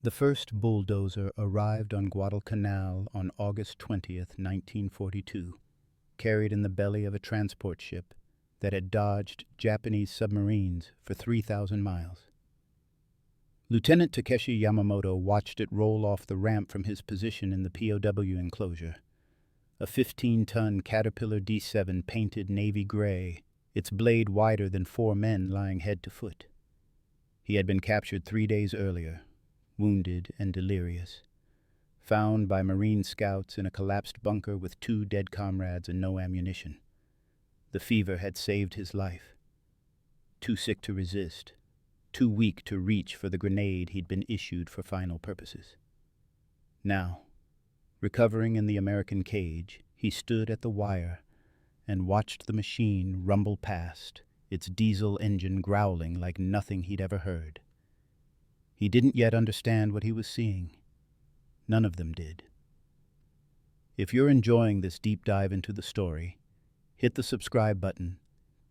The first bulldozer arrived on Guadalcanal on August 20th, 1942, carried in the belly of a transport ship that had dodged Japanese submarines for 3,000 miles. Lieutenant Takeshi Yamamoto watched it roll off the ramp from his position in the POW enclosure. A 15-ton Caterpillar D7 painted navy gray, its blade wider than 4 men lying head to foot. He had been captured 3 days earlier, wounded and delirious, found by Marine scouts in a collapsed bunker with 2 dead comrades and no ammunition. The fever had saved his life. Too sick to resist, too weak to reach for the grenade he'd been issued for final purposes. Now, recovering in the American cage, he stood at the wire and watched the machine rumble past, its diesel engine growling like nothing he'd ever heard. He didn't yet understand what he was seeing. None of them did. If you're enjoying this deep dive into the story, hit the subscribe button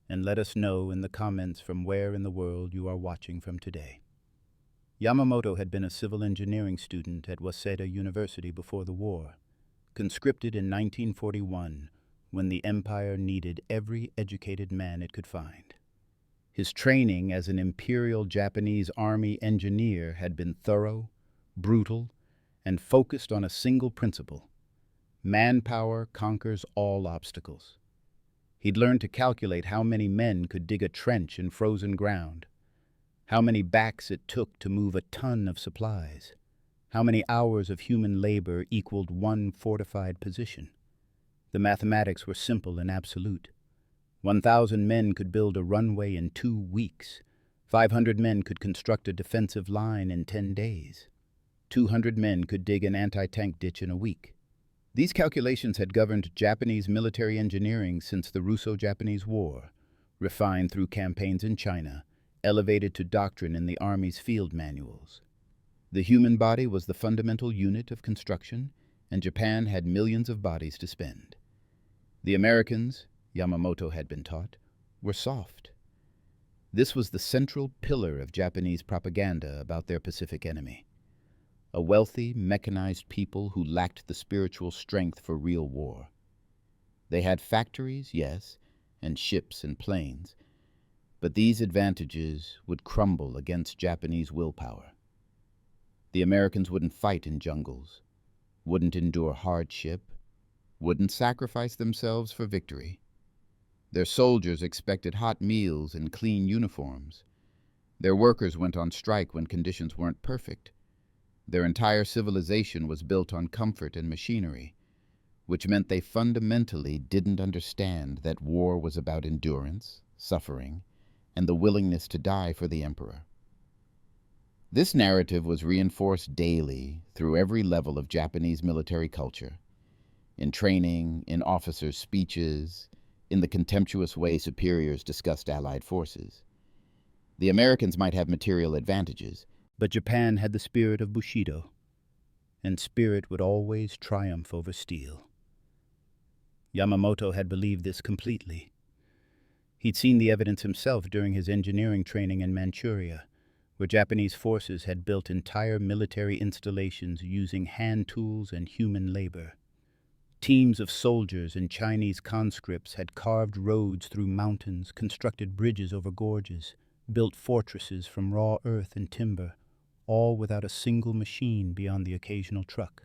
and let us know in the comments from where in the world you are watching from today. Yamamoto had been a civil engineering student at Waseda University before the war, conscripted in 1941 when the empire needed every educated man it could find. His training as an Imperial Japanese Army engineer had been thorough, brutal, and focused on a single principle: manpower conquers all obstacles. He'd learned to calculate how many men could dig a trench in frozen ground, how many backs it took to move a ton of supplies, how many hours of human labor equaled 1 fortified position. The mathematics were simple and absolute. 1,000 men could build a runway in 2 weeks. 500 men could construct a defensive line in 10 days. 200 men could dig an anti-tank ditch in a week. These calculations had governed Japanese military engineering since the Russo-Japanese War, refined through campaigns in China, elevated to doctrine in the Army's field manuals. The human body was the fundamental unit of construction, and Japan had millions of bodies to spend. The Americans, Yamamoto had been taught, were soft. This was the central pillar of Japanese propaganda about their Pacific enemy. A wealthy, mechanized people who lacked the spiritual strength for real war. They had factories, yes, and ships and planes, but these advantages would crumble against Japanese willpower. The Americans wouldn't fight in jungles, wouldn't endure hardship, wouldn't sacrifice themselves for victory. Their soldiers expected hot meals and clean uniforms. Their workers went on strike when conditions weren't perfect. Their entire civilization was built on comfort and machinery, which meant they fundamentally didn't understand that war was about endurance, suffering, and the willingness to die for the emperor. This narrative was reinforced daily through every level of Japanese military culture, in training, in officers' speeches, in the contemptuous way superiors discussed Allied forces. The Americans might have material advantages, but Japan had the spirit of Bushido, and spirit would always triumph over steel. Yamamoto had believed this completely. He'd seen the evidence himself during his engineering training in Manchuria, where Japanese forces had built entire military installations using hand tools and human labor. Teams of soldiers and Chinese conscripts had carved roads through mountains, constructed bridges over gorges, built fortresses from raw earth and timber, all without a single machine beyond the occasional truck.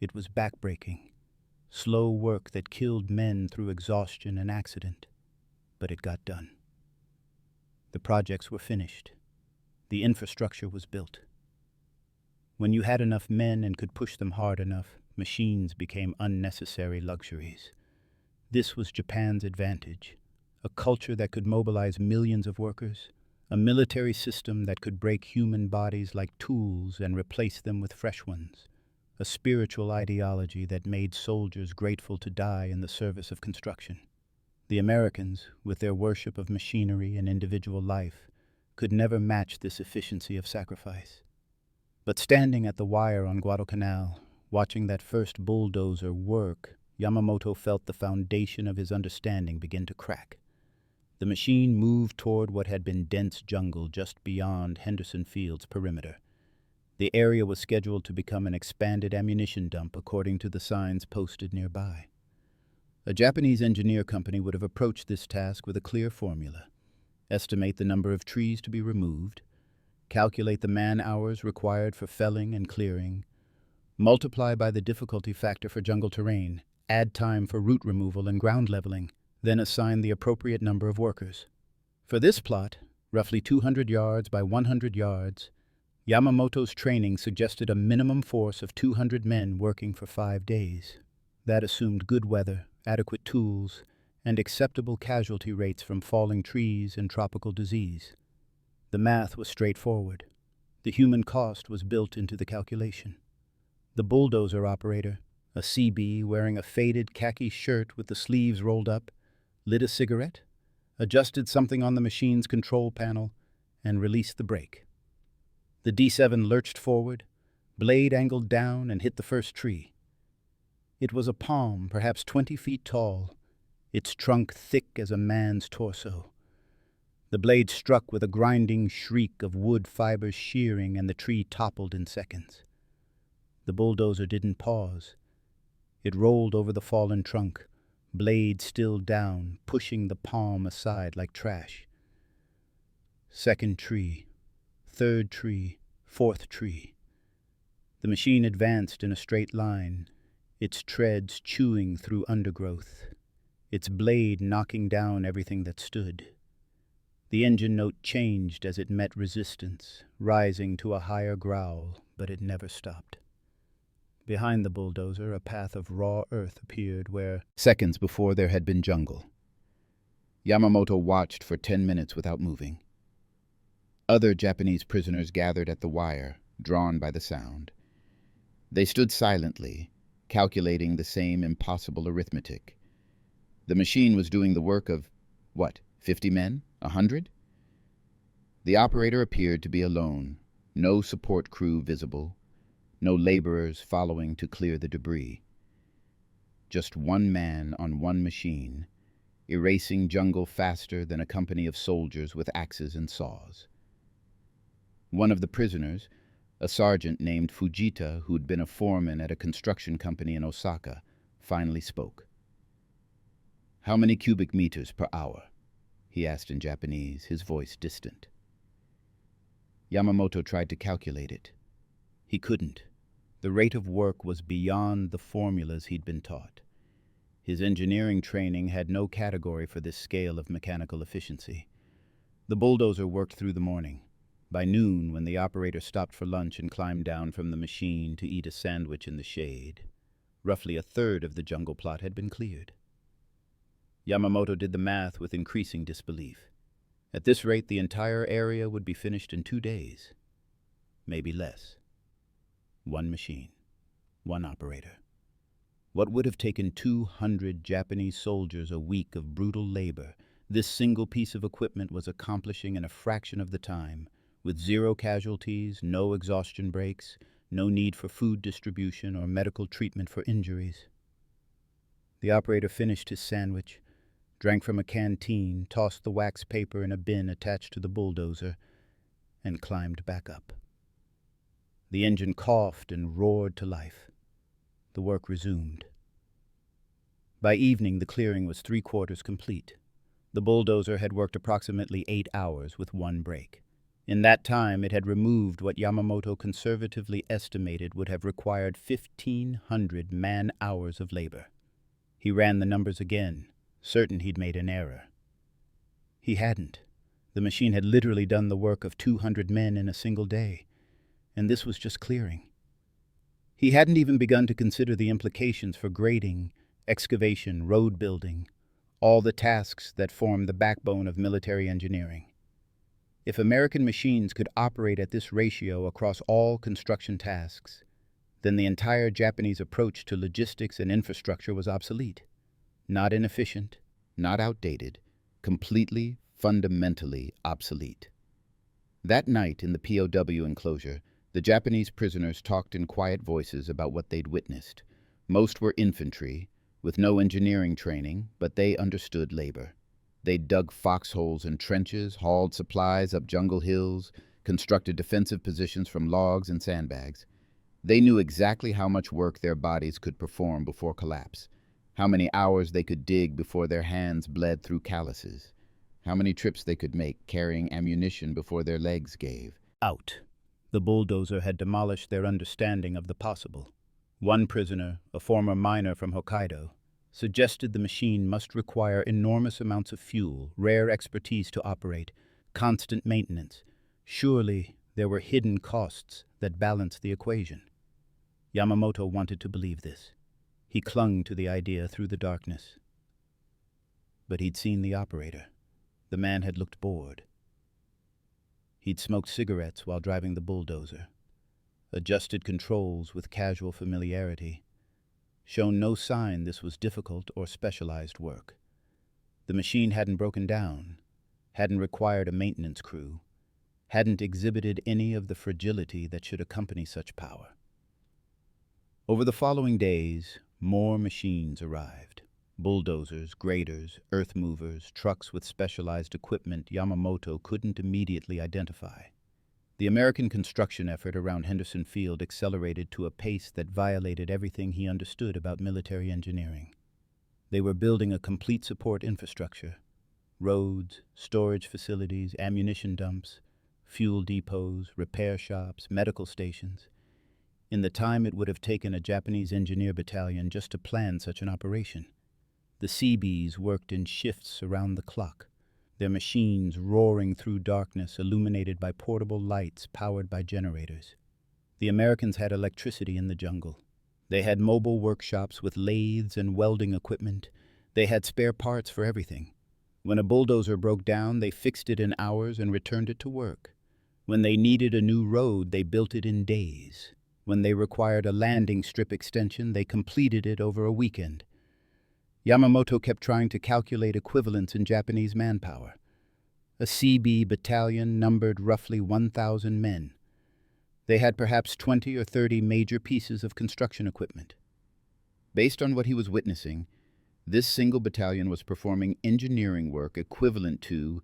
It was backbreaking, slow work that killed men through exhaustion and accident, but it got done. The projects were finished. The infrastructure was built. When you had enough men and could push them hard enough, machines became unnecessary luxuries. This was Japan's advantage: a culture that could mobilize millions of workers, a military system that could break human bodies like tools and replace them with fresh ones, a spiritual ideology that made soldiers grateful to die in the service of construction. The Americans, with their worship of machinery and individual life, could never match this efficiency of sacrifice. But standing at the wire on Guadalcanal, watching that first bulldozer work, Yamamoto felt the foundation of his understanding begin to crack. The machine moved toward what had been dense jungle just beyond Henderson Field's perimeter. The area was scheduled to become an expanded ammunition dump according to the signs posted nearby. A Japanese engineer company would have approached this task with a clear formula: estimate the number of trees to be removed, calculate the man-hours required for felling and clearing, multiply by the difficulty factor for jungle terrain, add time for root removal and ground leveling, then assign the appropriate number of workers. For this plot, roughly 200 yards by 100 yards, Yamamoto's training suggested a minimum force of 200 men working for 5 days. That assumed good weather, adequate tools, and acceptable casualty rates from falling trees and tropical disease. The math was straightforward. The human cost was built into the calculation. The bulldozer operator, a Seabee wearing a faded khaki shirt with the sleeves rolled up, lit a cigarette, adjusted something on the machine's control panel, and released the brake. The D7 lurched forward, blade angled down and hit the first tree. It was a palm, perhaps 20 feet tall, its trunk thick as a man's torso. The blade struck with a grinding shriek of wood fibers shearing, and the tree toppled in seconds. The bulldozer didn't pause. It rolled over the fallen trunk, blade still down, pushing the palm aside like trash. Second tree, third tree, fourth tree. The machine advanced in a straight line, its treads chewing through undergrowth, its blade knocking down everything that stood. The engine note changed as it met resistance, rising to a higher growl, but it never stopped. Behind the bulldozer, a path of raw earth appeared where, seconds before, there had been jungle. Yamamoto watched for 10 minutes without moving. Other Japanese prisoners gathered at the wire, drawn by the sound. They stood silently, calculating the same impossible arithmetic. The machine was doing the work of, 50 men? 100? The operator appeared to be alone, no support crew visible, no laborers following to clear the debris. Just one man on one machine, erasing jungle faster than a company of soldiers with axes and saws. One of the prisoners, a sergeant named Fujita, who'd been a foreman at a construction company in Osaka, finally spoke. "How many cubic meters per hour?" he asked in Japanese, his voice distant. Yamamoto tried to calculate it. He couldn't. The rate of work was beyond the formulas he'd been taught. His engineering training had no category for this scale of mechanical efficiency. The bulldozer worked through the morning. By noon, when the operator stopped for lunch and climbed down from the machine to eat a sandwich in the shade, roughly a third of the jungle plot had been cleared. Yamamoto did the math with increasing disbelief. At this rate, the entire area would be finished in 2 days. Maybe less. One machine. One operator. What would have taken 200 Japanese soldiers a week of brutal labor, this single piece of equipment was accomplishing in a fraction of the time, with 0 casualties, no exhaustion breaks, no need for food distribution or medical treatment for injuries. The operator finished his sandwich, drank from a canteen, tossed the wax paper in a bin attached to the bulldozer, and climbed back up. The engine coughed and roared to life. The work resumed. By evening, the clearing was 3/4 complete. The bulldozer had worked approximately 8 hours with one break. In that time, it had removed what Yamamoto conservatively estimated would have required 1,500 man-hours of labor. He ran the numbers again, certain he'd made an error. He hadn't. The machine had literally done the work of 200 men in a single day, and this was just clearing. He hadn't even begun to consider the implications for grading, excavation, road building, all the tasks that form the backbone of military engineering. If American machines could operate at this ratio across all construction tasks, then the entire Japanese approach to logistics and infrastructure was obsolete. Not inefficient, not outdated, completely, fundamentally obsolete. That night in the POW enclosure, the Japanese prisoners talked in quiet voices about what they'd witnessed. Most were infantry, with no engineering training, but they understood labor. They'd dug foxholes and trenches, hauled supplies up jungle hills, constructed defensive positions from logs and sandbags. They knew exactly how much work their bodies could perform before collapse, how many hours they could dig before their hands bled through calluses, how many trips they could make carrying ammunition before their legs gave out. The bulldozer had demolished their understanding of the possible. One prisoner, a former miner from Hokkaido, suggested the machine must require enormous amounts of fuel, rare expertise to operate, constant maintenance. Surely there were hidden costs that balanced the equation. Yamamoto wanted to believe this. He clung to the idea through the darkness. But he'd seen the operator. The man had looked bored. He'd smoked cigarettes while driving the bulldozer, adjusted controls with casual familiarity, shown no sign this was difficult or specialized work. The machine hadn't broken down, hadn't required a maintenance crew, hadn't exhibited any of the fragility that should accompany such power. Over the following days, more machines arrived. Bulldozers, graders, earth movers, trucks with specialized equipment Yamamoto couldn't immediately identify. The American construction effort around Henderson Field accelerated to a pace that violated everything he understood about military engineering. They were building a complete support infrastructure: roads, storage facilities, ammunition dumps, fuel depots, repair shops, medical stations. In the time it would have taken a Japanese engineer battalion just to plan such an operation. The Seabees worked in shifts around the clock, their machines roaring through darkness illuminated by portable lights powered by generators. The Americans had electricity in the jungle. They had mobile workshops with lathes and welding equipment. They had spare parts for everything. When a bulldozer broke down, they fixed it in hours and returned it to work. When they needed a new road, they built it in days. When they required a landing strip extension, they completed it over a weekend. Yamamoto kept trying to calculate equivalents in Japanese manpower. A Seabee battalion numbered roughly 1,000 men. They had perhaps 20 or 30 major pieces of construction equipment. Based on what he was witnessing, this single battalion was performing engineering work equivalent to,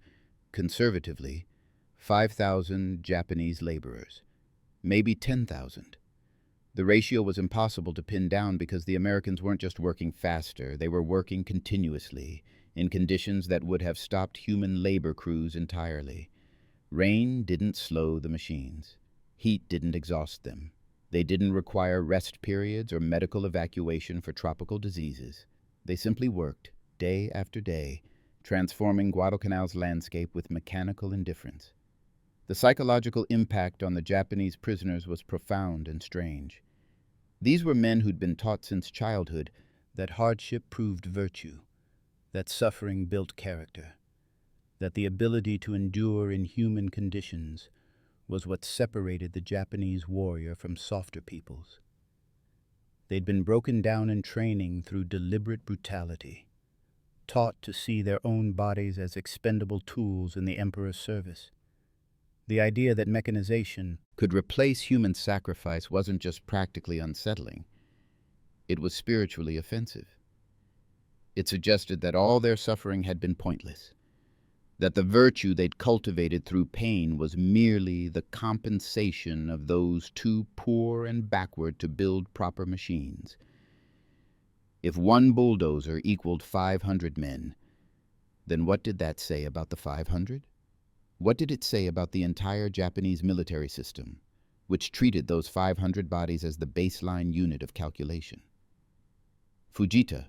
conservatively, 5,000 Japanese laborers, maybe 10,000. The ratio was impossible to pin down because the Americans weren't just working faster, they were working continuously, in conditions that would have stopped human labor crews entirely. Rain didn't slow the machines. Heat didn't exhaust them. They didn't require rest periods or medical evacuation for tropical diseases. They simply worked, day after day, transforming Guadalcanal's landscape with mechanical indifference. The psychological impact on the Japanese prisoners was profound and strange. These were men who'd been taught since childhood that hardship proved virtue, that suffering built character, that the ability to endure in human conditions was what separated the Japanese warrior from softer peoples. They'd been broken down in training through deliberate brutality, taught to see their own bodies as expendable tools in the emperor's service. The idea that mechanization could replace human sacrifice wasn't just practically unsettling. It was spiritually offensive. It suggested that all their suffering had been pointless, that the virtue they'd cultivated through pain was merely the compensation of those too poor and backward to build proper machines. If one bulldozer equaled 500 men, then what did that say about the 500? What did it say about the entire Japanese military system, which treated those 500 bodies as the baseline unit of calculation? Fujita,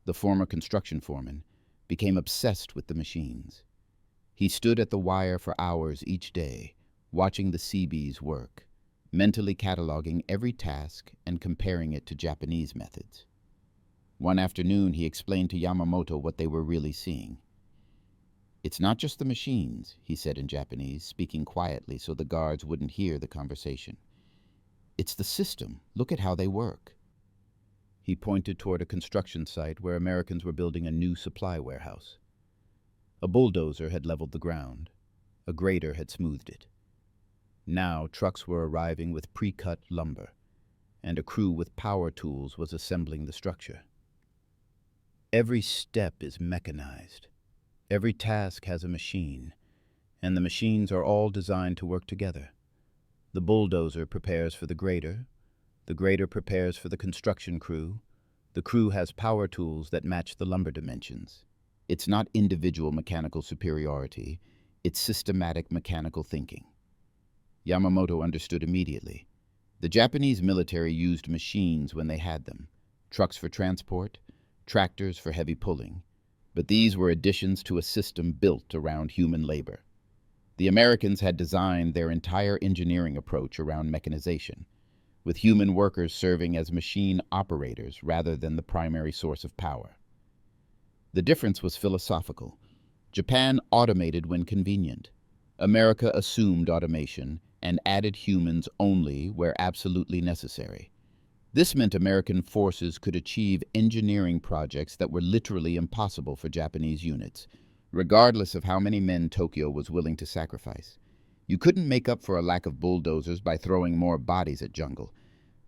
the former construction foreman, became obsessed with the machines. He stood at the wire for hours each day, watching the Seabees work, mentally cataloging every task and comparing it to Japanese methods. One afternoon, he explained to Yamamoto what they were really seeing. "It's not just the machines," he said in Japanese, speaking quietly so the guards wouldn't hear the conversation. "It's the system. Look at how they work." He pointed toward a construction site where Americans were building a new supply warehouse. A bulldozer had leveled the ground. A grader had smoothed it. Now trucks were arriving with pre-cut lumber, and a crew with power tools was assembling the structure. Every step is mechanized. Every task has a machine, and the machines are all designed to work together. The bulldozer prepares for the grader prepares for the construction crew, the crew has power tools that match the lumber dimensions. It's not individual mechanical superiority, it's systematic mechanical thinking. Yamamoto understood immediately. The Japanese military used machines when they had them, trucks for transport, tractors for heavy pulling, but these were additions to a system built around human labor. The Americans had designed their entire engineering approach around mechanization, with human workers serving as machine operators rather than the primary source of power. The difference was philosophical. Japan automated when convenient. America assumed automation and added humans only where absolutely necessary. This meant American forces could achieve engineering projects that were literally impossible for Japanese units, regardless of how many men Tokyo was willing to sacrifice. You couldn't make up for a lack of bulldozers by throwing more bodies at jungle.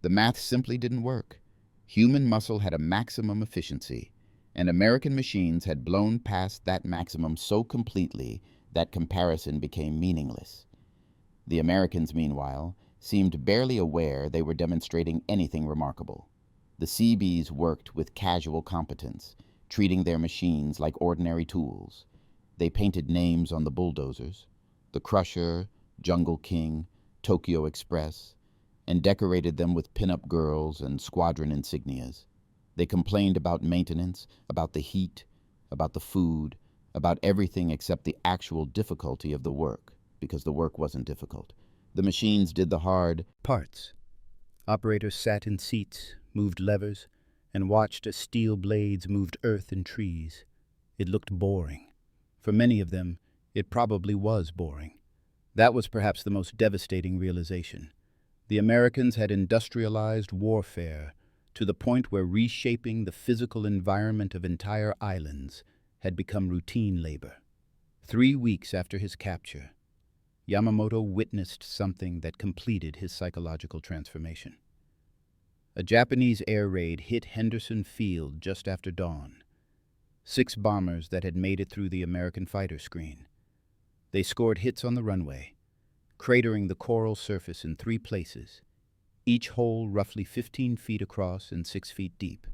The math simply didn't work. Human muscle had a maximum efficiency, and American machines had blown past that maximum so completely that comparison became meaningless. The Americans, meanwhile, seemed barely aware they were demonstrating anything remarkable. The Seabees worked with casual competence, treating their machines like ordinary tools. They painted names on the bulldozers, the Crusher, Jungle King, Tokyo Express, and decorated them with pin-up girls and squadron insignias. They complained about maintenance, about the heat, about the food, about everything except the actual difficulty of the work, because the work wasn't difficult. The machines did the hard parts. Operators sat in seats, moved levers, and watched as steel blades moved earth and trees. It looked boring. For many of them, it probably was boring. That was perhaps the most devastating realization. The Americans had industrialized warfare to the point where reshaping the physical environment of entire islands had become routine labor. 3 weeks after his capture, Yamamoto witnessed something that completed his psychological transformation. A Japanese air raid hit Henderson Field just after dawn. 6 bombers that had made it through the American fighter screen. They scored hits on the runway, cratering the coral surface in 3 places, each hole roughly 15 feet across and 6 feet deep.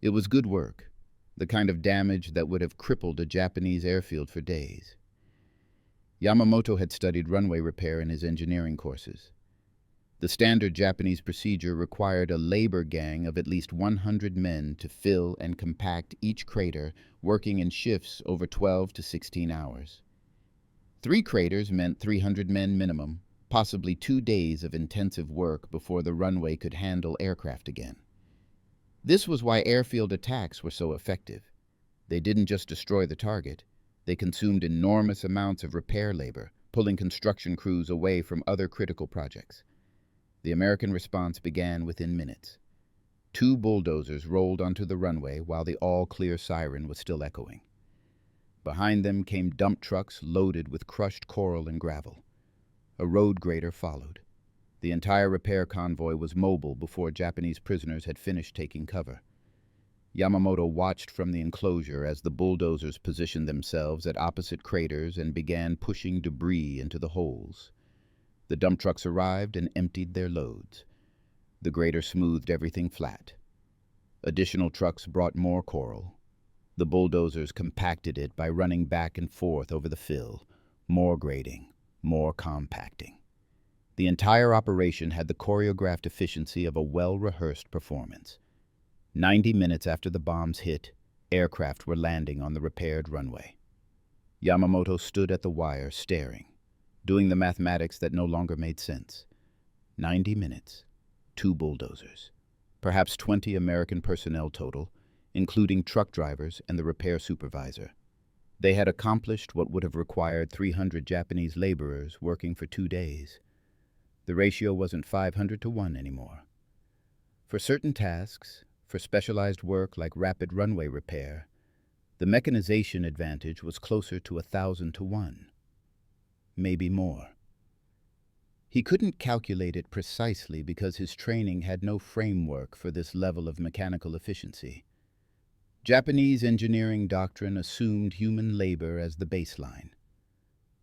It was good work, the kind of damage that would have crippled a Japanese airfield for days. Yamamoto had studied runway repair in his engineering courses. The standard Japanese procedure required a labor gang of at least 100 men to fill and compact each crater, working in shifts over 12 to 16 hours. 3 craters meant 300 men minimum, possibly 2 days of intensive work before the runway could handle aircraft again. This was why airfield attacks were so effective. They didn't just destroy the target, they consumed enormous amounts of repair labor, pulling construction crews away from other critical projects. The American response began within minutes. 2 bulldozers rolled onto the runway while the all-clear siren was still echoing. Behind them came dump trucks loaded with crushed coral and gravel. A road grader followed. The entire repair convoy was mobile before Japanese prisoners had finished taking cover. Yamamoto watched from the enclosure as the bulldozers positioned themselves at opposite craters and began pushing debris into the holes. The dump trucks arrived and emptied their loads. The grader smoothed everything flat. Additional trucks brought more coral. The bulldozers compacted it by running back and forth over the fill, more grading, more compacting. The entire operation had the choreographed efficiency of a well-rehearsed performance. 90 minutes after the bombs hit, aircraft were landing on the repaired runway. Yamamoto stood at the wire, staring, doing the mathematics that no longer made sense. 90 minutes, 2 bulldozers, perhaps 20 American personnel total, including truck drivers and the repair supervisor. They had accomplished what would have required 300 Japanese laborers working for 2 days. The ratio wasn't 500 to 1 anymore. For certain tasks, for specialized work like rapid runway repair, the mechanization advantage was closer to 1,000 to 1. Maybe more. He couldn't calculate it precisely because his training had no framework for this level of mechanical efficiency. Japanese engineering doctrine assumed human labor as the baseline.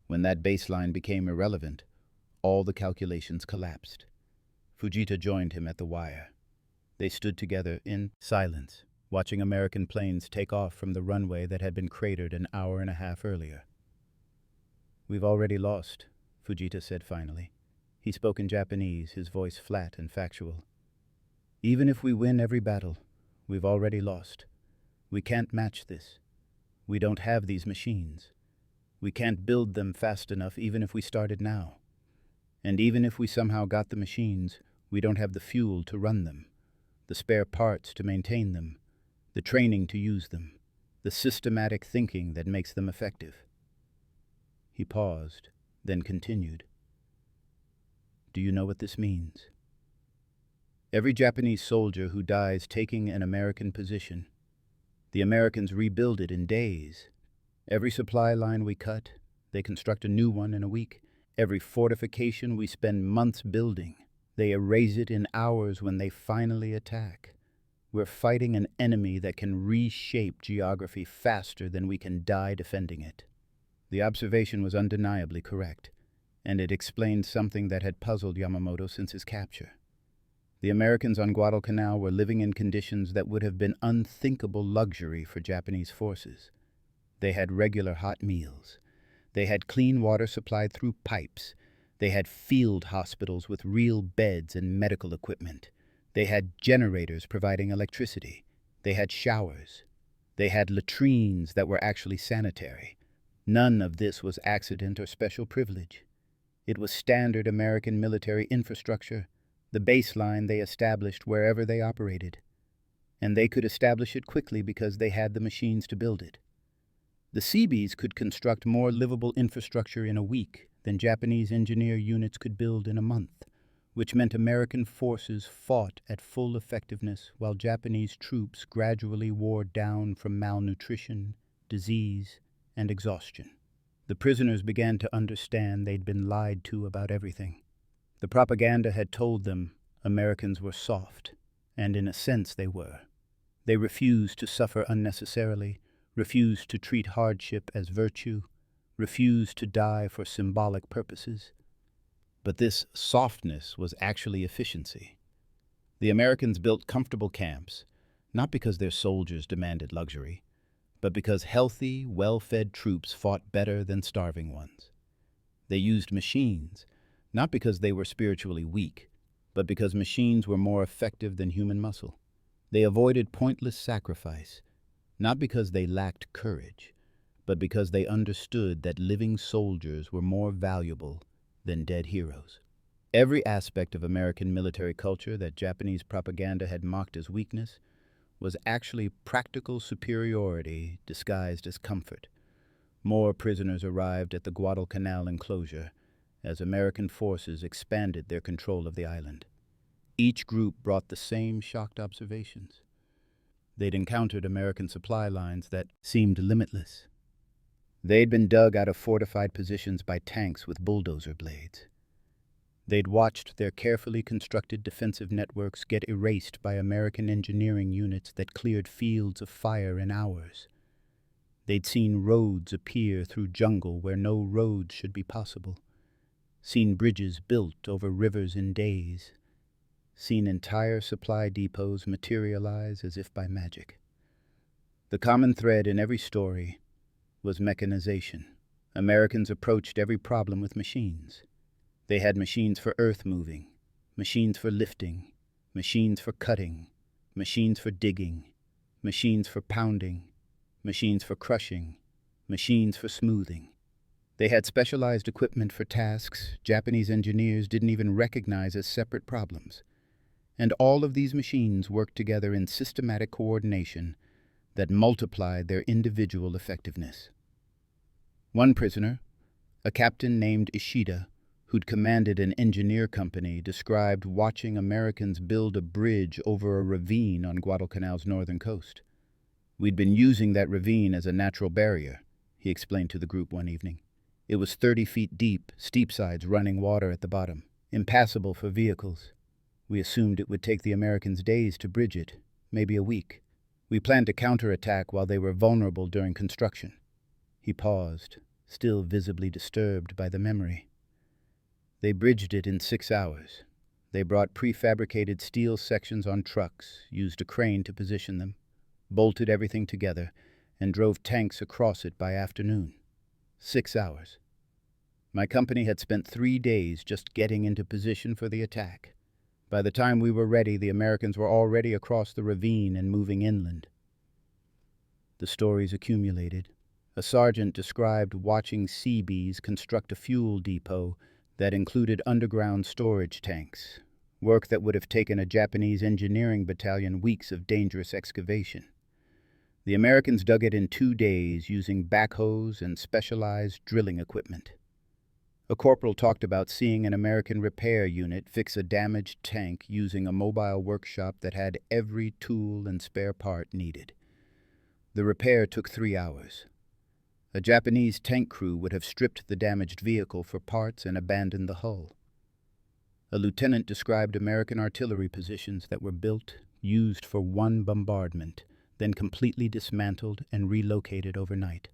When that baseline became irrelevant, all the calculations collapsed. Fujita joined him at the wire. They stood together in silence, watching American planes take off from the runway that had been cratered an hour and a half earlier. "We've already lost," Fujita said finally. He spoke in Japanese, his voice flat and factual. "Even if we win every battle, we've already lost. We can't match this. We don't have these machines. We can't build them fast enough even if we started now. And even if we somehow got the machines, we don't have the fuel to run them, the spare parts to maintain them, the training to use them, the systematic thinking that makes them effective." He paused, then continued. "Do you know what this means? Every Japanese soldier who dies taking an American position, the Americans rebuild it in days. Every supply line we cut, they construct a new one in a week. Every fortification we spend months building, they erase it in hours when they finally attack. We're fighting an enemy that can reshape geography faster than we can die defending it." The observation was undeniably correct, and it explained something that had puzzled Yamamoto since his capture. The Americans on Guadalcanal were living in conditions that would have been unthinkable luxury for Japanese forces. They had regular hot meals. They had clean water supplied through pipes. They had field hospitals with real beds and medical equipment. They had generators providing electricity. They had showers. They had latrines that were actually sanitary. None of this was accident or special privilege. It was standard American military infrastructure, the baseline they established wherever they operated. And they could establish it quickly because they had the machines to build it. The Seabees could construct more livable infrastructure in a week than Japanese engineer units could build in a month, which meant American forces fought at full effectiveness while Japanese troops gradually wore down from malnutrition, disease, and exhaustion. The prisoners began to understand they'd been lied to about everything. The propaganda had told them Americans were soft, and in a sense they were. They refused to suffer unnecessarily, refused to treat hardship as virtue, refused to die for symbolic purposes. But this softness was actually efficiency. The Americans built comfortable camps, not because their soldiers demanded luxury, but because healthy, well-fed troops fought better than starving ones. They used machines, not because they were spiritually weak, but because machines were more effective than human muscle. They avoided pointless sacrifice, not because they lacked courage, but because they understood that living soldiers were more valuable than dead heroes. Every aspect of American military culture that Japanese propaganda had mocked as weakness was actually practical superiority disguised as comfort. More prisoners arrived at the Guadalcanal enclosure as American forces expanded their control of the island. Each group brought the same shocked observations. They'd encountered American supply lines that seemed limitless. They'd been dug out of fortified positions by tanks with bulldozer blades. They'd watched their carefully constructed defensive networks get erased by American engineering units that cleared fields of fire in hours. They'd seen roads appear through jungle where no roads should be possible, seen bridges built over rivers in days, seen entire supply depots materialize as if by magic. The common thread in every story was mechanization. Americans approached every problem with machines. They had machines for earth moving, machines for lifting, machines for cutting, machines for digging, machines for pounding, machines for crushing, machines for smoothing. They had specialized equipment for tasks Japanese engineers didn't even recognize as separate problems. And all of these machines worked together in systematic coordination that multiplied their individual effectiveness. One prisoner, a captain named Ishida, who'd commanded an engineer company, described watching Americans build a bridge over a ravine on Guadalcanal's northern coast. "We'd been using that ravine as a natural barrier," he explained to the group one evening. "It was 30 feet deep, steep sides running water at the bottom, impassable for vehicles. We assumed it would take the Americans days to bridge it, maybe a week. We planned to counterattack while they were vulnerable during construction." He paused, still visibly disturbed by the memory. They bridged it in 6 hours. They brought prefabricated steel sections on trucks, used a crane to position them, bolted everything together, and drove tanks across it by afternoon. 6 hours. My company had spent 3 days just getting into position for the attack. By the time we were ready, the Americans were already across the ravine and moving inland. The stories accumulated. A sergeant described watching Seabees construct a fuel depot that included underground storage tanks, work that would have taken a Japanese engineering battalion weeks of dangerous excavation. The Americans dug it in 2 days using backhoes and specialized drilling equipment. A corporal talked about seeing an American repair unit fix a damaged tank using a mobile workshop that had every tool and spare part needed. The repair took 3 hours. A Japanese tank crew would have stripped the damaged vehicle for parts and abandoned the hull. A lieutenant described American artillery positions that were built, used for one bombardment, then completely dismantled and relocated overnight.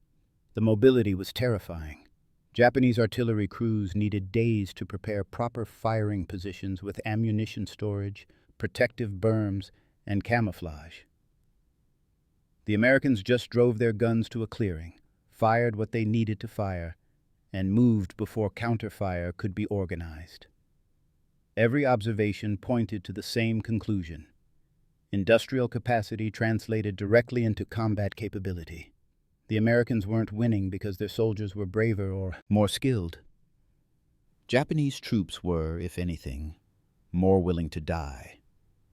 The mobility was terrifying. Japanese artillery crews needed days to prepare proper firing positions with ammunition storage, protective berms, and camouflage. The Americans just drove their guns to a clearing, fired what they needed to fire, and moved before counterfire could be organized. Every observation pointed to the same conclusion. Industrial capacity translated directly into combat capability. The Americans weren't winning because their soldiers were braver or more skilled. Japanese troops were, if anything, more willing to die,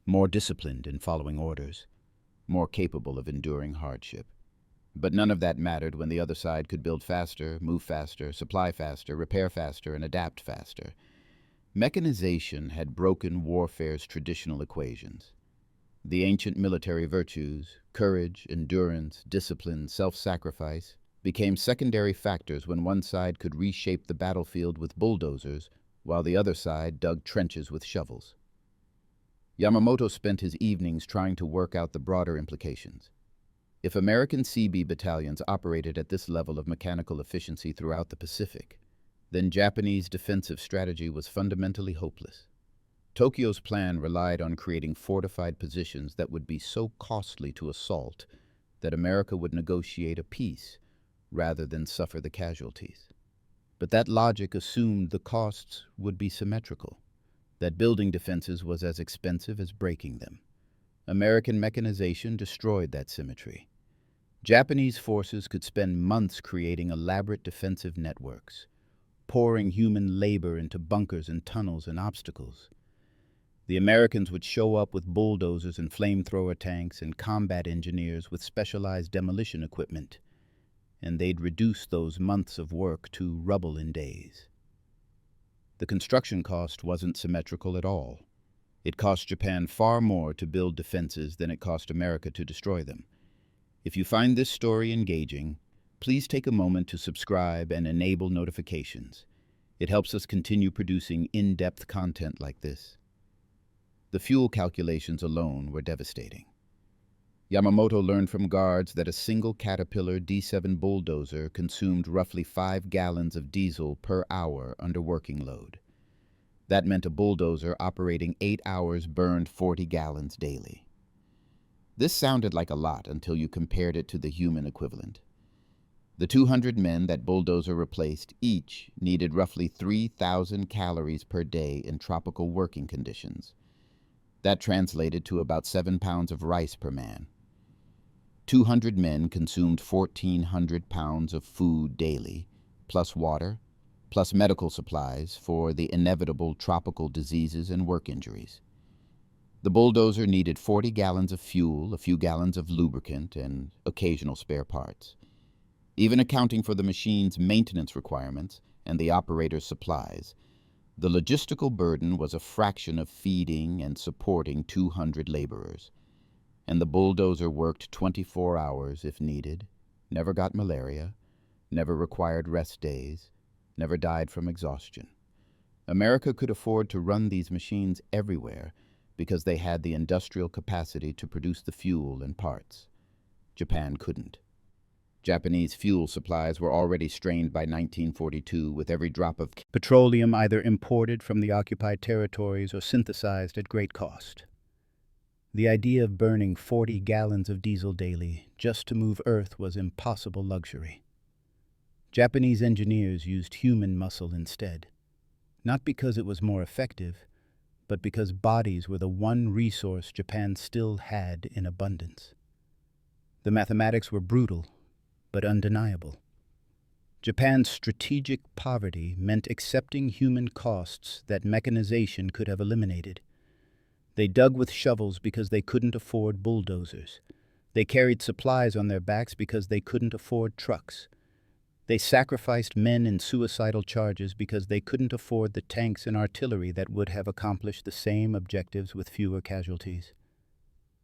more disciplined in following orders, more capable of enduring hardship. But none of that mattered when the other side could build faster, move faster, supply faster, repair faster, and adapt faster. Mechanization had broken warfare's traditional equations. The ancient military virtues, courage, endurance, discipline, self-sacrifice, became secondary factors when one side could reshape the battlefield with bulldozers, while the other side dug trenches with shovels. Yamamoto spent his evenings trying to work out the broader implications. If American Seabee battalions operated at this level of mechanical efficiency throughout the Pacific, then Japanese defensive strategy was fundamentally hopeless. Tokyo's plan relied on creating fortified positions that would be so costly to assault that America would negotiate a peace rather than suffer the casualties. But that logic assumed the costs would be symmetrical, that building defenses was as expensive as breaking them. American mechanization destroyed that symmetry. Japanese forces could spend months creating elaborate defensive networks, pouring human labor into bunkers and tunnels and obstacles. The Americans would show up with bulldozers and flamethrower tanks and combat engineers with specialized demolition equipment, and they'd reduce those months of work to rubble in days. The construction cost wasn't symmetrical at all. It cost Japan far more to build defenses than it cost America to destroy them. If you find this story engaging, please take a moment to subscribe and enable notifications. It helps us continue producing in-depth content like this. The fuel calculations alone were devastating. Yamamoto learned from guards that a single Caterpillar D7 bulldozer consumed roughly 5 gallons of diesel per hour under working load. That meant a bulldozer operating 8 hours burned 40 gallons daily. This sounded like a lot until you compared it to the human equivalent. The 200 men that bulldozer replaced each needed roughly 3,000 calories per day in tropical working conditions. That translated to about 7 pounds of rice per man. 200 men consumed 1,400 pounds of food daily, plus water, plus medical supplies for the inevitable tropical diseases and work injuries. The bulldozer needed 40 gallons of fuel, a few gallons of lubricant, and occasional spare parts. Even accounting for the machine's maintenance requirements and the operator's supplies, the logistical burden was a fraction of feeding and supporting 200 laborers. And the bulldozer worked 24 hours if needed, never got malaria, never required rest days, never died from exhaustion. America could afford to run these machines everywhere because they had the industrial capacity to produce the fuel and parts. Japan couldn't. Japanese fuel supplies were already strained by 1942, with every drop of petroleum either imported from the occupied territories or synthesized at great cost. The idea of burning 40 gallons of diesel daily just to move Earth was impossible luxury. Japanese engineers used human muscle instead, not because it was more effective, but because bodies were the one resource Japan still had in abundance. The mathematics were brutal, but undeniable. Japan's strategic poverty meant accepting human costs that mechanization could have eliminated. They dug with shovels because they couldn't afford bulldozers. They carried supplies on their backs because they couldn't afford trucks. They sacrificed men in suicidal charges because they couldn't afford the tanks and artillery that would have accomplished the same objectives with fewer casualties.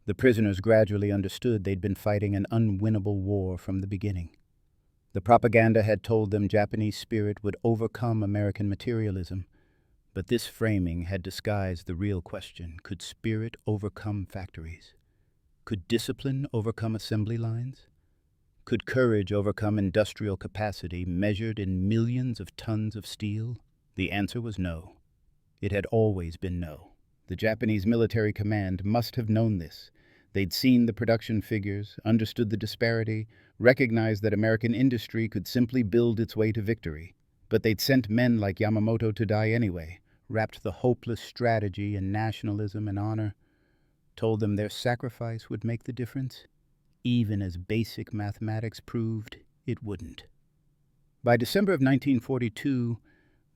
The prisoners gradually understood they'd been fighting an unwinnable war from the beginning. The propaganda had told them Japanese spirit would overcome American materialism, but this framing had disguised the real question: could spirit overcome factories? Could discipline overcome assembly lines? Could courage overcome industrial capacity measured in millions of tons of steel? The answer was no. It had always been no. The Japanese military command must have known this. They'd seen the production figures, understood the disparity, recognized that American industry could simply build its way to victory. But they'd sent men like Yamamoto to die anyway, wrapped the hopeless strategy in nationalism and honor, told them their sacrifice would make the difference, even as basic mathematics proved it wouldn't. By December of 1942,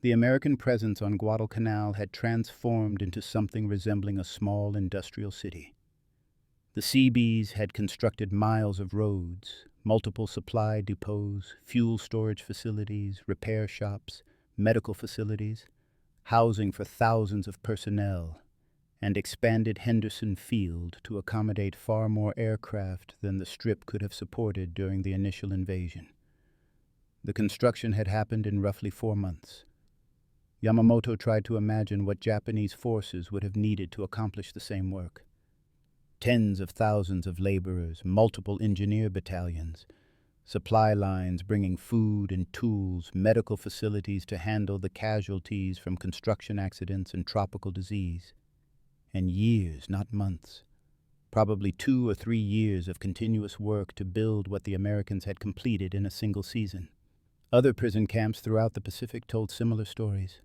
the American presence on Guadalcanal had transformed into something resembling a small industrial city. The Seabees had constructed miles of roads, multiple supply depots, fuel storage facilities, repair shops, medical facilities, housing for thousands of personnel, and expanded Henderson Field to accommodate far more aircraft than the Strip could have supported during the initial invasion. The construction had happened in roughly 4 months. Yamamoto tried to imagine what Japanese forces would have needed to accomplish the same work. Tens of thousands of laborers, multiple engineer battalions, supply lines bringing food and tools, medical facilities to handle the casualties from construction accidents and tropical disease. And years, not months, probably 2 or 3 years of continuous work to build what the Americans had completed in a single season. Other prison camps throughout the Pacific told similar stories.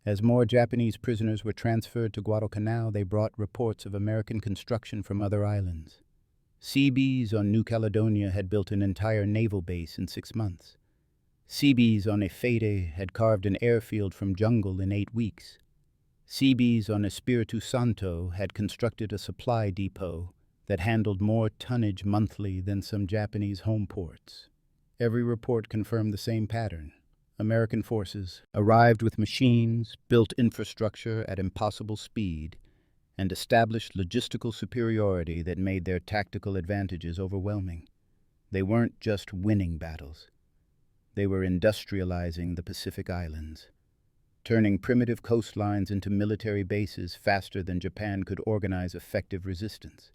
As more Japanese prisoners were transferred to Guadalcanal, they brought reports of American construction from other islands. Seabees on New Caledonia had built an entire naval base in 6 months. Seabees on Efete had carved an airfield from jungle in 8 weeks. Seabees on Espiritu Santo had constructed a supply depot that handled more tonnage monthly than some Japanese home ports. Every report confirmed the same pattern. American forces arrived with machines, built infrastructure at impossible speed, and established logistical superiority that made their tactical advantages overwhelming. They weren't just winning battles. They were industrializing the Pacific Islands, turning primitive coastlines into military bases faster than Japan could organize effective resistance.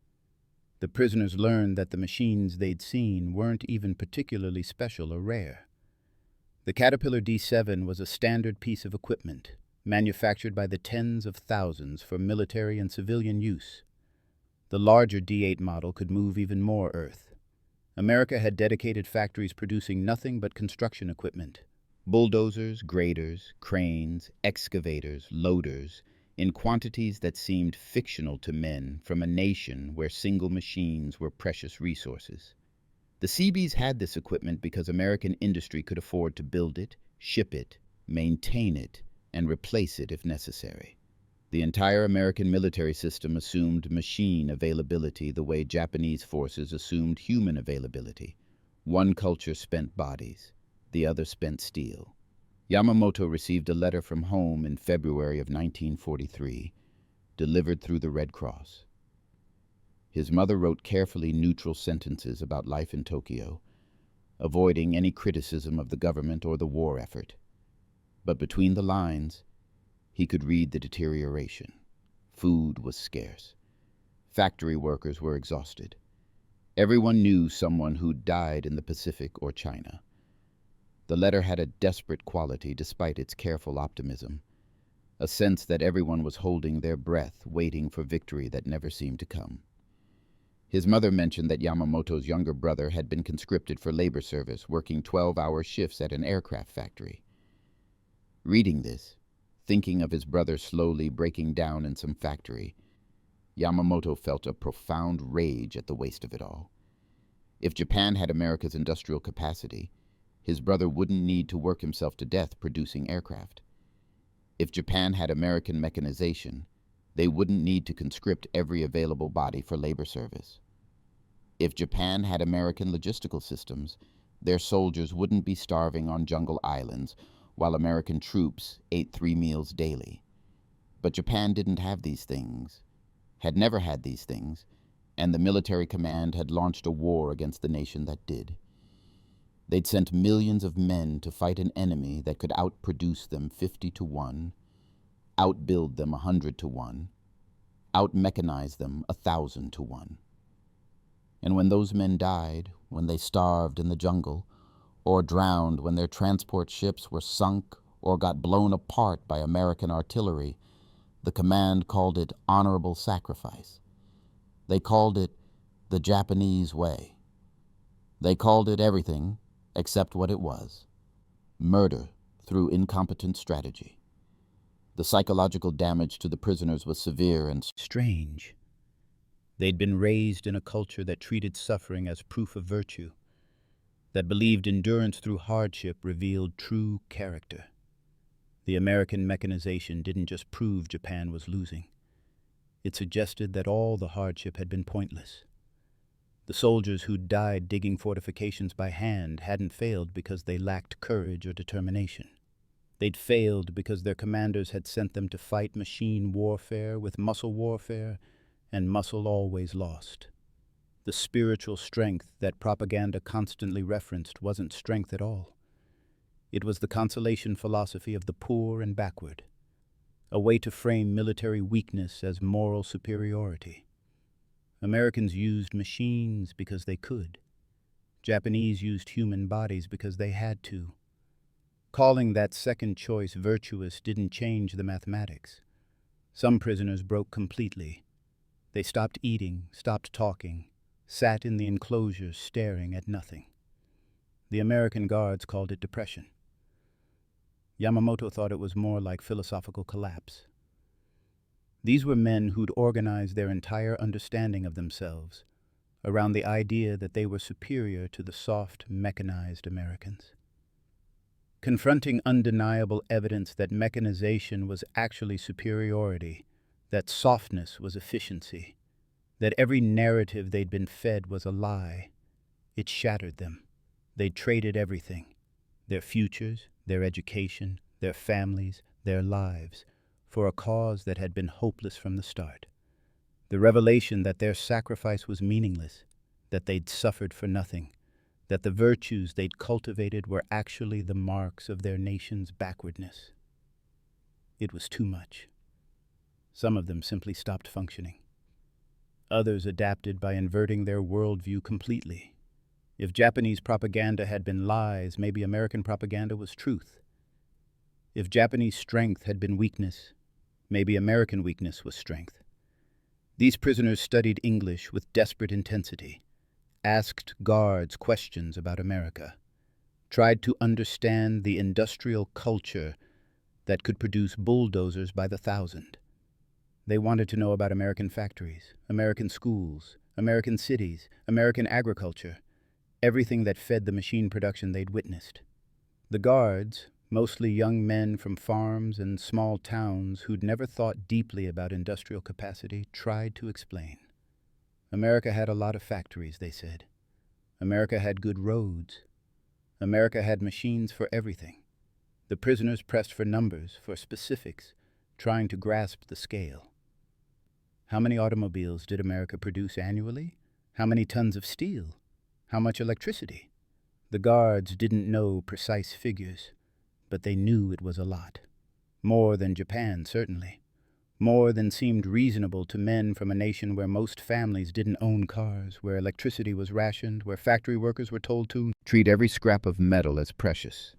The prisoners learned that the machines they'd seen weren't even particularly special or rare. The Caterpillar D7 was a standard piece of equipment, manufactured by the tens of thousands for military and civilian use. The larger D8 model could move even more earth. America had dedicated factories producing nothing but construction equipment: bulldozers, graders, cranes, excavators, loaders, in quantities that seemed fictional to men from a nation where single machines were precious resources. The Seabees had this equipment because American industry could afford to build it, ship it, maintain it, and replace it if necessary. The entire American military system assumed machine availability the way Japanese forces assumed human availability. One culture spent bodies, the other spent steel. Yamamoto received a letter from home in February of 1943, delivered through the Red Cross. His mother wrote carefully neutral sentences about life in Tokyo, avoiding any criticism of the government or the war effort. But between the lines, he could read the deterioration. Food was scarce. Factory workers were exhausted. Everyone knew someone who died in the Pacific or China. The letter had a desperate quality despite its careful optimism, a sense that everyone was holding their breath, waiting for victory that never seemed to come. His mother mentioned that Yamamoto's younger brother had been conscripted for labor service, working 12-hour shifts at an aircraft factory. Reading this, thinking of his brother slowly breaking down in some factory, Yamamoto felt a profound rage at the waste of it all. If Japan had America's industrial capacity, his brother wouldn't need to work himself to death producing aircraft. If Japan had American mechanization, they wouldn't need to conscript every available body for labor service. If Japan had American logistical systems, their soldiers wouldn't be starving on jungle islands while American troops ate 3 meals daily. But Japan didn't have these things, had never had these things, and the military command had launched a war against the nation that did. They'd sent millions of men to fight an enemy that could outproduce them 50-1, outbuild them 100-1, out-mechanize them 1,000-1. And when those men died, when they starved in the jungle, or drowned when their transport ships were sunk or got blown apart by American artillery, the command called it honorable sacrifice. They called it the Japanese way. They called it everything except what it was: murder through incompetent strategy. The psychological damage to the prisoners was severe and strange. They'd been raised in a culture that treated suffering as proof of virtue, that believed endurance through hardship revealed true character. The American mechanization didn't just prove Japan was losing. It suggested that all the hardship had been pointless. The soldiers who'd died digging fortifications by hand hadn't failed because they lacked courage or determination. They'd failed because their commanders had sent them to fight machine warfare with muscle warfare, and muscle always lost. The spiritual strength that propaganda constantly referenced wasn't strength at all. It was the consolation philosophy of the poor and backward, a way to frame military weakness as moral superiority. Americans used machines because they could. Japanese used human bodies because they had to. Calling that second choice virtuous didn't change the mathematics. Some prisoners broke completely. They stopped eating, stopped talking, sat in the enclosures staring at nothing. The American guards called it depression. Yamamoto thought it was more like philosophical collapse. These were men who'd organized their entire understanding of themselves around the idea that they were superior to the soft, mechanized Americans. Confronting undeniable evidence that mechanization was actually superiority, that softness was efficiency, that every narrative they'd been fed was a lie, it shattered them. They'd traded everything: their futures, their education, their families, their lives, for a cause that had been hopeless from the start. The revelation that their sacrifice was meaningless, that they'd suffered for nothing, that the virtues they'd cultivated were actually the marks of their nation's backwardness. It was too much. Some of them simply stopped functioning. Others adapted by inverting their worldview completely. If Japanese propaganda had been lies, maybe American propaganda was truth. If Japanese strength had been weakness, maybe American weakness was strength. These prisoners studied English with desperate intensity, asked guards questions about America, tried to understand the industrial culture that could produce bulldozers by the thousand. They wanted to know about American factories, American schools, American cities, American agriculture, everything that fed the machine production they'd witnessed. The guards, mostly young men from farms and small towns who'd never thought deeply about industrial capacity, tried to explain. America had a lot of factories, they said. America had good roads. America had machines for everything. The prisoners pressed for numbers, for specifics, trying to grasp the scale. How many automobiles did America produce annually? How many tons of steel? How much electricity? The guards didn't know precise figures, but they knew it was a lot. More than Japan, certainly. more than seemed reasonable to men from a nation where most families didn't own cars, where electricity was rationed, where factory workers were told to treat every scrap of metal as precious.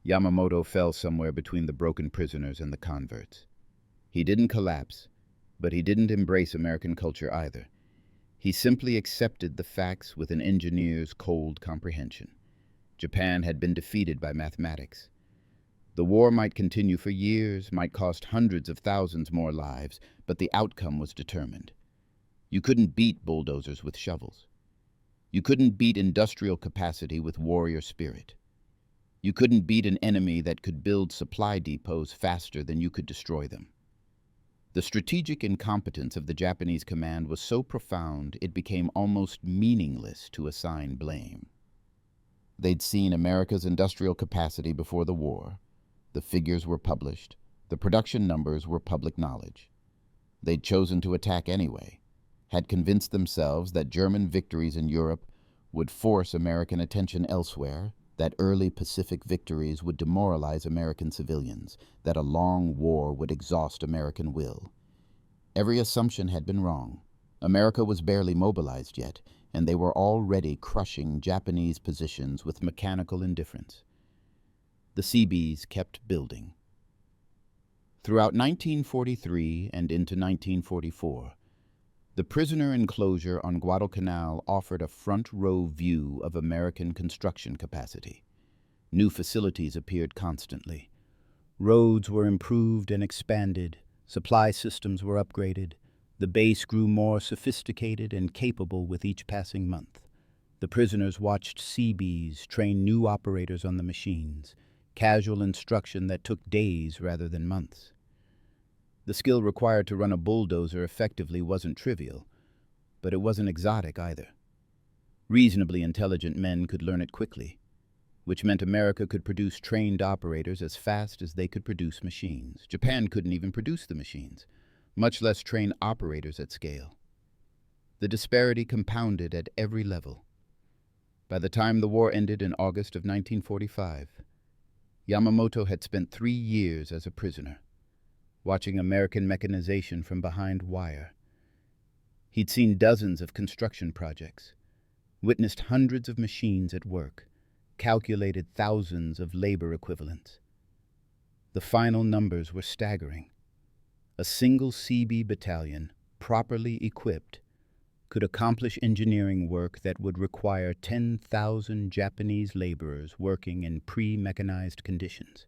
Yamamoto fell somewhere between the broken prisoners and the converts. He didn't collapse, but he didn't embrace American culture either. He simply accepted the facts with an engineer's cold comprehension. Japan had been defeated by mathematics. The war might continue for years, might cost hundreds of thousands more lives, but the outcome was determined. You couldn't beat bulldozers with shovels. You couldn't beat industrial capacity with warrior spirit. You couldn't beat an enemy that could build supply depots faster than you could destroy them. The strategic incompetence of the Japanese command was so profound it became almost meaningless to assign blame. They'd seen America's industrial capacity before the war. The figures were published. The production numbers were public knowledge. They'd chosen to attack anyway, had convinced themselves that German victories in Europe would force American attention elsewhere, that early Pacific victories would demoralize American civilians, that a long war would exhaust American will. Every assumption had been wrong. America was barely mobilized yet, and they were already crushing Japanese positions with mechanical indifference. The Seabees kept building. Throughout 1943 and into 1944, the prisoner enclosure on Guadalcanal offered a front-row view of American construction capacity. New facilities appeared constantly. Roads were improved and expanded, supply systems were upgraded, the base grew more sophisticated and capable with each passing month. The prisoners watched Seabees train new operators on the machines, casual instruction that took days rather than months. The skill required to run a bulldozer effectively wasn't trivial, but it wasn't exotic either. Reasonably intelligent men could learn it quickly, which meant America could produce trained operators as fast as they could produce machines. Japan couldn't even produce the machines, much less train operators at scale. The disparity compounded at every level. By the time the war ended in August of 1945, Yamamoto had spent 3 years as a prisoner, watching American mechanization from behind wire. He'd seen dozens of construction projects, witnessed hundreds of machines at work, calculated thousands of labor equivalents. The final numbers were staggering. A single Seabee battalion, properly equipped, could accomplish engineering work that would require 10,000 Japanese laborers working in pre-mechanized conditions.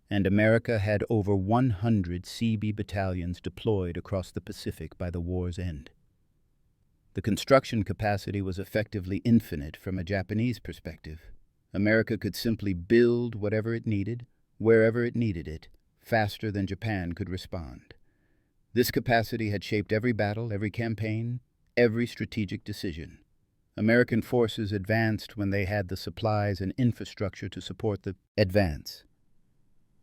And America had over 100 Seabee battalions deployed across the Pacific by the war's end. The construction capacity was effectively infinite from a Japanese perspective. America could simply build whatever it needed, wherever it needed it, faster than Japan could respond. This capacity had shaped every battle, every campaign, every strategic decision. American forces advanced when they had the supplies and infrastructure to support the advance.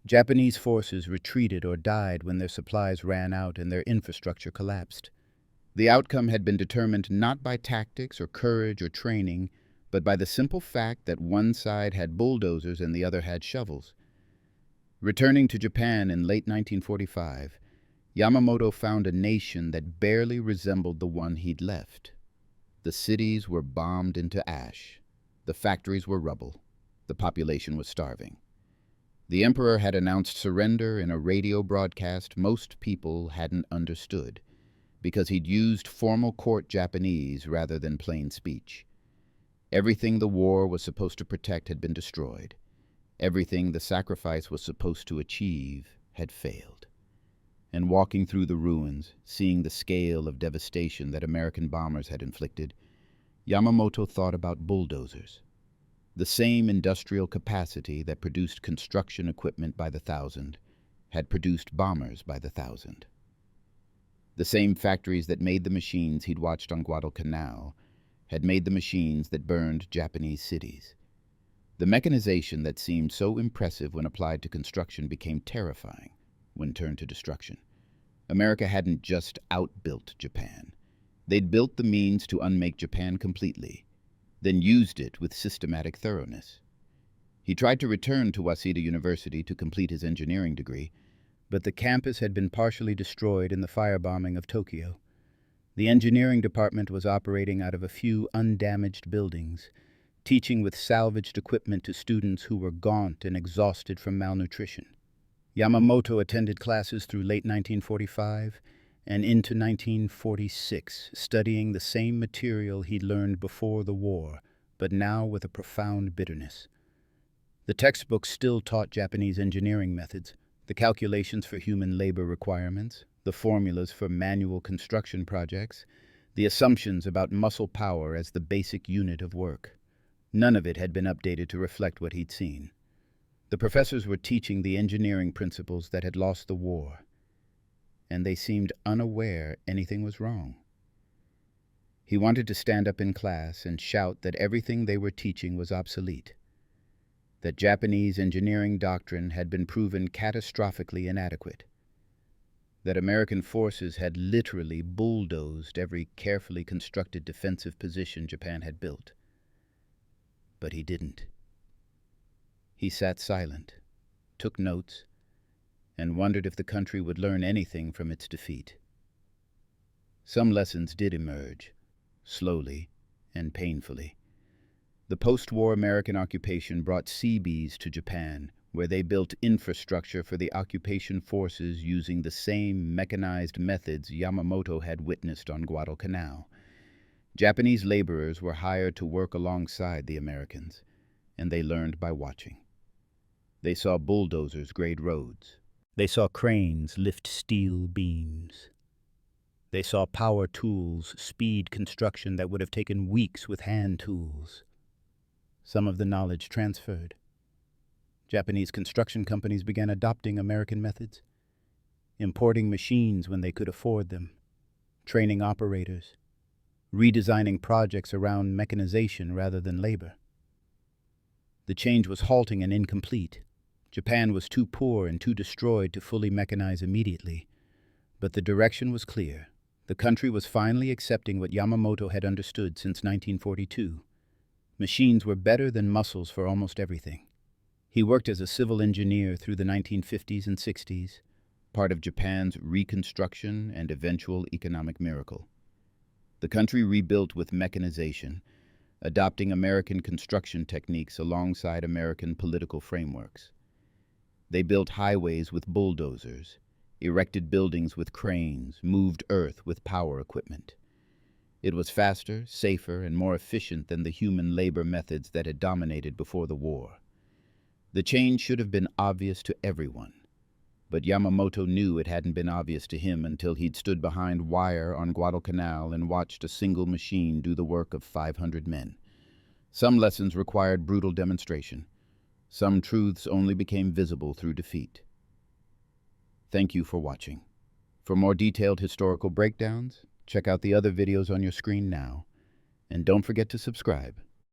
Japanese forces retreated or died when their supplies ran out and their infrastructure collapsed. The outcome had been determined not by tactics or courage or training, but by the simple fact that one side had bulldozers and the other had shovels. Returning to Japan in late 1945, Yamamoto found a nation that barely resembled the one he'd left. The cities were bombed into ash. The factories were rubble. The population was starving. The emperor had announced surrender in a radio broadcast most people hadn't understood, because he'd used formal court Japanese rather than plain speech. Everything the war was supposed to protect had been destroyed. Everything the sacrifice was supposed to achieve had failed. And walking through the ruins, seeing the scale of devastation that American bombers had inflicted, Yamamoto thought about bulldozers. The same industrial capacity that produced construction equipment by the thousand had produced bombers by the thousand. The same factories that made the machines he'd watched on Guadalcanal had made the machines that burned Japanese cities. The mechanization that seemed so impressive when applied to construction became terrifying when turned to destruction. America hadn't just outbuilt Japan. They'd built the means to unmake Japan completely, then used it with systematic thoroughness. He tried to return to Waseda University to complete his engineering degree, but the campus had been partially destroyed in the firebombing of Tokyo. The engineering department was operating out of a few undamaged buildings, teaching with salvaged equipment to students who were gaunt and exhausted from malnutrition. Yamamoto attended classes through late 1945 and into 1946, studying the same material he'd learned before the war, but now with a profound bitterness. The textbooks still taught Japanese engineering methods, the calculations for human labor requirements, the formulas for manual construction projects, the assumptions about muscle power as the basic unit of work. None of it had been updated to reflect what he'd seen. The professors were teaching the engineering principles that had lost the war, and they seemed unaware anything was wrong. He wanted to stand up in class and shout that everything they were teaching was obsolete, that Japanese engineering doctrine had been proven catastrophically inadequate, that American forces had literally bulldozed every carefully constructed defensive position Japan had built. But he didn't. He sat silent, took notes, and wondered if the country would learn anything from its defeat. Some lessons did emerge, slowly and painfully. The post-war American occupation brought Seabees to Japan, where they built infrastructure for the occupation forces using the same mechanized methods Yamamoto had witnessed on Guadalcanal. Japanese laborers were hired to work alongside the Americans, and they learned by watching. They saw bulldozers grade roads. They saw cranes lift steel beams. They saw power tools speed construction that would have taken weeks with hand tools. Some of the knowledge transferred. Japanese construction companies began adopting American methods, importing machines when they could afford them, training operators, redesigning projects around mechanization rather than labor. The change was halting and incomplete. Japan was too poor and too destroyed to fully mechanize immediately, but the direction was clear. The country was finally accepting what Yamamoto had understood since 1942. Machines were better than muscles for almost everything. He worked as a civil engineer through the 1950s and 60s, part of Japan's reconstruction and eventual economic miracle. The country rebuilt with mechanization, adopting American construction techniques alongside American political frameworks. They built highways with bulldozers, erected buildings with cranes, moved earth with power equipment. It was faster, safer, and more efficient than the human labor methods that had dominated before the war. The change should have been obvious to everyone, but Yamamoto knew it hadn't been obvious to him until he'd stood behind wire on Guadalcanal and watched a single machine do the work of 500 men. Some lessons required brutal demonstration. Some truths only became visible through defeat. Thank you for watching. For more detailed historical breakdowns, check out the other videos on your screen now, and don't forget to subscribe.